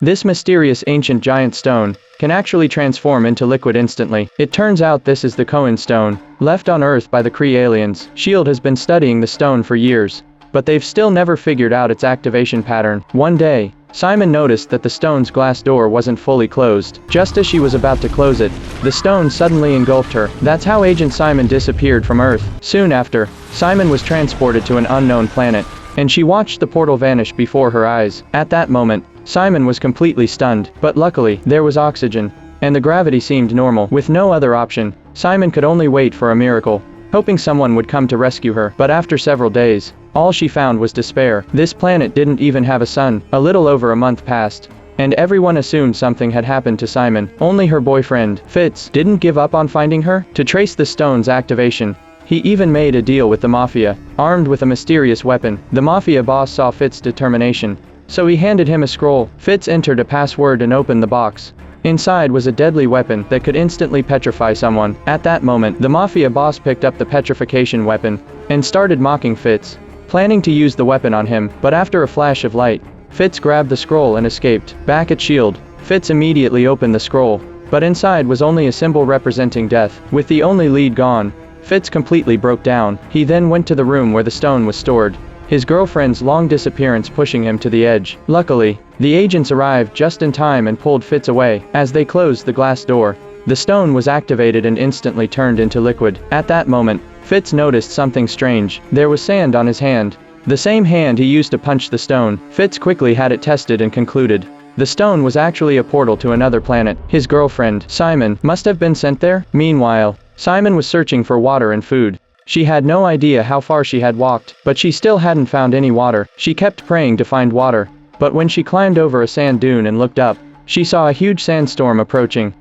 This mysterious ancient giant stone can actually transform into liquid instantly. It turns out this is the Cohen stone, left on Earth by the Kree aliens. SHIELD has been studying the stone for years, but they've still never figured out its activation pattern. One day, Simon noticed that the stone's glass door wasn't fully closed. Just as she was about to close it, the stone suddenly engulfed her. That's how Agent Simon disappeared from Earth. Soon after, Simon was transported to an unknown planet, and she watched the portal vanish before her eyes. At that moment, Simon was completely stunned, but luckily, there was oxygen, and the gravity seemed normal. With no other option, Simon could only wait for a miracle, hoping someone would come to rescue her. But after several days, all she found was despair. This planet didn't even have a sun. A little over a month passed, and everyone assumed something had happened to Simon. Only her boyfriend, Fitz, didn't give up on finding her. To trace the stone's activation, he even made a deal with the Mafia, armed with a mysterious weapon. The Mafia boss saw Fitz's determination, so he handed him a scroll. Fitz entered a password and opened the box. Inside was a deadly weapon that could instantly petrify someone. At that moment, the Mafia boss picked up the petrification weapon and started mocking Fitz, planning to use the weapon on him. But after a flash of light, Fitz grabbed the scroll and escaped. Back at SHIELD, Fitz immediately opened the scroll, but inside was only a symbol representing death. With the only lead gone, Fitz completely broke down. He then went to the room where the stone was stored, his girlfriend's long disappearance pushing him to the edge. Luckily, the agents arrived just in time and pulled Fitz away. As they closed the glass door, the stone was activated and instantly turned into liquid. At that moment, Fitz noticed something strange. There was sand on his hand, the same hand he used to punch the stone. Fitz quickly had it tested and concluded the stone was actually a portal to another planet. His girlfriend, Simon, must have been sent there. Meanwhile, Simon was searching for water and food. She had no idea how far she had walked, but she still hadn't found any water. She kept praying to find water, but when she climbed over a sand dune and looked up, she saw a huge sandstorm approaching.